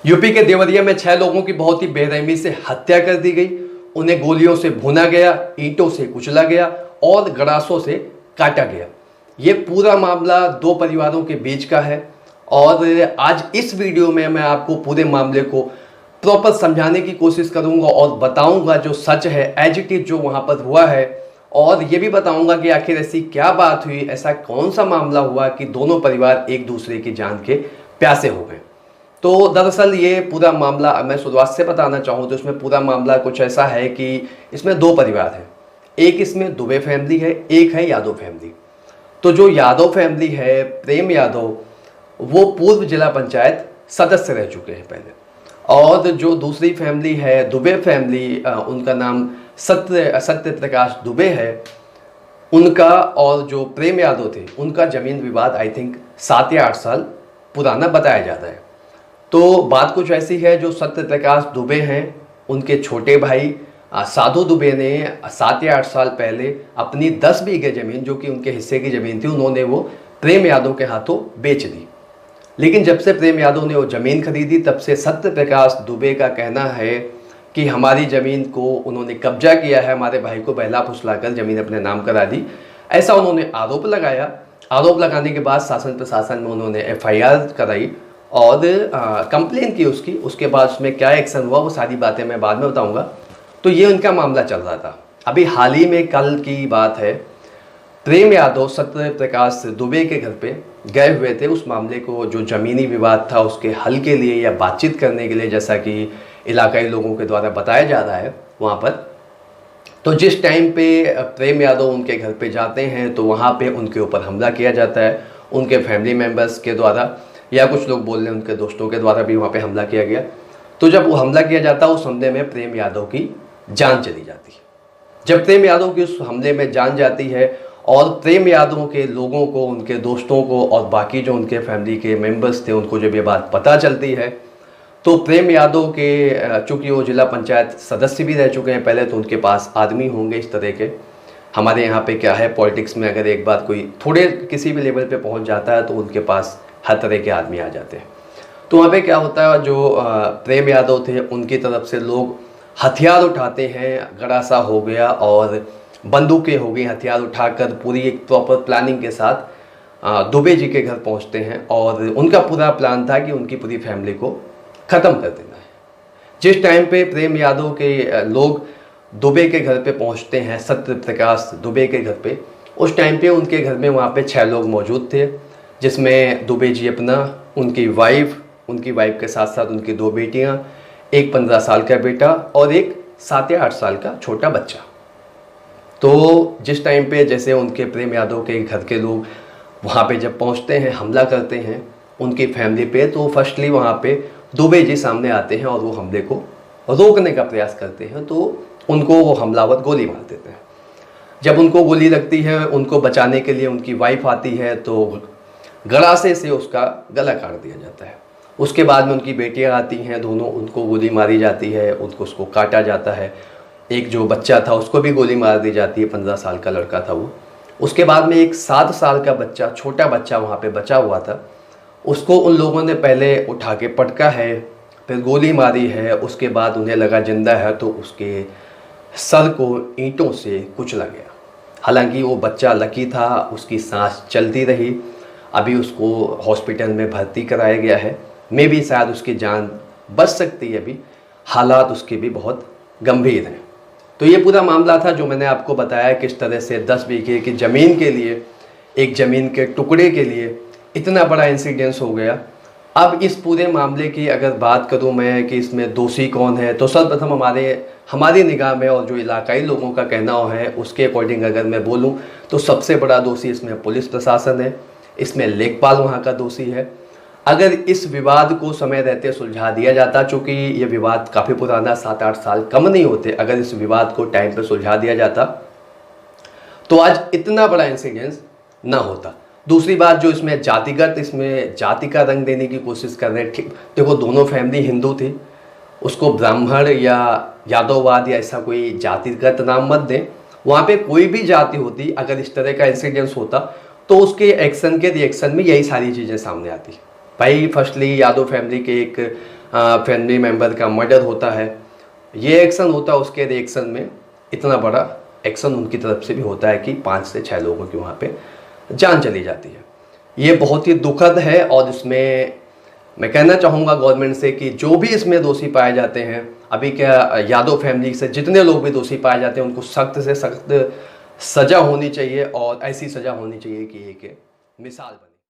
UP के देवरिया में 6 लोगों की बहुत ही बेरहमी से हत्या कर दी गई। उन्हें गोलियों से भुना गया, ईंटों से कुचला गया और गड़ासों से काटा गया। ये पूरा मामला दो परिवारों के बीच का है और आज इस वीडियो में मैं आपको पूरे मामले को प्रॉपर समझाने की कोशिश करूंगा और बताऊंगा जो सच है, एज इट इज जो वहां पर हुआ है, और ये भी बताऊंगा कि आखिर ऐसी क्या बात हुई, ऐसा कौन सा मामला हुआ कि दोनों परिवार एक दूसरे की जान के प्यासे हो गए। तो दरअसल ये पूरा मामला मैं शुरुआत से बताना चाहूँ तो इसमें पूरा मामला कुछ ऐसा है कि इसमें दो परिवार हैं। एक इसमें दुबे फैमिली है, एक है यादव फैमिली। तो जो यादव फैमिली है, प्रेम यादव, वो पूर्व जिला पंचायत सदस्य रह चुके हैं पहले, और जो दूसरी फैमिली है दुबे फैमिली, उनका नाम सत्य प्रकाश दुबे है, उनका और जो प्रेम यादव थे उनका जमीन विवाद आई थिंक 7 या 8 साल पुराना बताया जाता है। तो बात कुछ ऐसी है, जो सत्य प्रकाश दुबे हैं उनके छोटे भाई साधु दुबे ने 7 या 8 साल पहले अपनी 10 बीघे ज़मीन, जो कि उनके हिस्से की ज़मीन थी, उन्होंने वो प्रेम यादव के हाथों बेच दी। लेकिन जब से प्रेम यादव ने वो ज़मीन खरीदी तब से सत्य प्रकाश दुबे का कहना है कि हमारी ज़मीन को उन्होंने कब्जा किया है, हमारे भाई को बहला फुसलाकर ज़मीन अपने नाम करा दी, ऐसा उन्होंने आरोप लगाया। आरोप लगाने के बाद शासन प्रशासन में उन्होंने FIR कराई और कंप्लेन की उसकी। उसके बाद उसमें क्या एक्शन हुआ वो सारी बातें मैं बाद में बताऊंगा। तो ये उनका मामला चल रहा था। अभी हाल ही में कल की बात है, प्रेम यादव सत्य प्रकाश दुबे के घर पे गए हुए थे उस मामले को, जो ज़मीनी विवाद था उसके हल के लिए या बातचीत करने के लिए, जैसा कि इलाकाई लोगों के द्वारा बताया जा रहा है वहाँ पर। तो जिस टाइम पे प्रेम यादव उनके घर पे जाते हैं तो वहाँ पे उनके ऊपर हमला किया जाता है, उनके फैमिली मेम्बर्स के द्वारा, या कुछ लोग बोल रहे हैं उनके दोस्तों के द्वारा भी वहाँ पे हमला किया गया। तो जब वो हमला किया जाता है उस हमले में प्रेम यादव की जान चली जाती है। जब प्रेम यादव की उस हमले में जान जाती है और प्रेम यादव के लोगों को, उनके दोस्तों को और बाकी जो उनके फैमिली के मेंबर्स थे उनको जब ये बात पता चलती है, तो प्रेम यादव के, चूँकि वो जिला पंचायत सदस्य भी रह चुके हैं पहले, तो उनके पास आदमी होंगे इस तरह के। हमारे यहाँ पे क्या है, पॉलिटिक्स में अगर एक बात कोई थोड़े किसी भी लेवल पे पहुँच जाता है तो उनके पास हर तरह के आदमी आ जाते हैं। तो वहाँ पे क्या होता है, जो प्रेम यादव थे उनकी तरफ से लोग हथियार उठाते हैं, गड़ासा हो गया और बंदूकें हो गई, हथियार उठाकर पूरी एक प्रॉपर प्लानिंग के साथ दुबे जी के घर पहुँचते हैं। और उनका पूरा प्लान था कि उनकी पूरी फैमिली को ख़त्म कर देना है। जिस टाइम पे प्रेम यादव के लोग दुबे के घर पे पहुँचते हैं, सत्य प्रकाश दुबे के घर पे, उस टाइम पे उनके घर में वहाँ पे 6 लोग मौजूद थे, जिसमें दुबे जी अपना, उनकी वाइफ के साथ साथ उनकी 2 बेटियां, एक 15 साल का बेटा और एक 7 या 8 साल का छोटा बच्चा। तो जिस टाइम पे जैसे उनके प्रेम यादव के घर के लोग वहाँ पे जब पहुँचते हैं, हमला करते हैं उनकी फैमिली पे, तो फर्स्टली वहाँ पे दुबे जी सामने आते हैं और वो हमले को रोकने का प्रयास करते हैं। तो उनको वो हमलावर गोली मार देते हैं। जब उनको गोली लगती है, उनको बचाने के लिए उनकी वाइफ आती है तो गड़ासे से उसका गला काट दिया जाता है। उसके बाद में उनकी बेटियां आती हैं, दोनों, उनको गोली मारी जाती है, उसको काटा जाता है। एक जो बच्चा था उसको भी गोली मार दी जाती है, 15 साल का लड़का था वो। उसके बाद में एक 7 साल का बच्चा, छोटा बच्चा वहाँ पे बचा हुआ था, उसको उन लोगों ने पहले उठा के पटका है, फिर गोली मारी है। उसके बाद उन्हें लगा जिंदा है तो उसके सर को ईंटों से कुचला गया। हालांकि वो बच्चा लकी था, उसकी सांस चलती रही। अभी उसको हॉस्पिटल में भर्ती कराया गया है, मे भी शायद उसकी जान बच सकती है। अभी हालात उसके भी बहुत गंभीर हैं। तो ये पूरा मामला था जो मैंने आपको बताया, किस तरह से 10 बीघे की ज़मीन के लिए, एक ज़मीन के टुकड़े के लिए इतना बड़ा इंसिडेंस हो गया। अब इस पूरे मामले की अगर बात करूं मैं कि इसमें दोषी कौन है, तो सर्वप्रथम हमारी निगाह में और जो इलाकाई लोगों का कहना है उसके अकॉर्डिंग अगर मैं बोलूं तो सबसे बड़ा दोषी इसमें पुलिस प्रशासन है, इसमें लेखपाल वहाँ का दोषी है। अगर इस विवाद को समय रहते सुलझा दिया जाता, चूँकि ये विवाद काफ़ी पुराना, 7-8 साल कम नहीं होते, अगर इस विवाद को टाइम पे सुलझा दिया जाता तो आज इतना बड़ा इंसिडेंस ना होता। दूसरी बात, जो इसमें जाति का रंग देने की कोशिश कर रहे हैं, ठीक, देखो दोनों फैमिली हिंदू थी, उसको ब्राह्मण या यादववाद या ऐसा कोई जातिगत नाम मत दें। वहाँ पे कोई भी जाति होती, अगर इस तरह का इंसिडेंस होता तो उसके एक्शन के रिएक्शन में यही सारी चीज़ें सामने आती। भाई फर्स्टली यादव फैमिली के एक फैमिली मेम्बर का मर्डर होता है, ये एक्शन होता है, उसके रिएक्शन में इतना बड़ा एक्शन उनकी तरफ से भी होता है कि 5 से 6 लोगों की वहाँ पे जान चली जाती है। ये बहुत ही दुखद है और इसमें मैं कहना चाहूँगा गवर्नमेंट से कि जो भी इसमें दोषी पाए जाते हैं, अभी क्या यादव फैमिली से जितने लोग भी दोषी पाए जाते हैं उनको सख्त से सख्त सज़ा होनी चाहिए और ऐसी सज़ा होनी चाहिए कि एक मिसाल बने।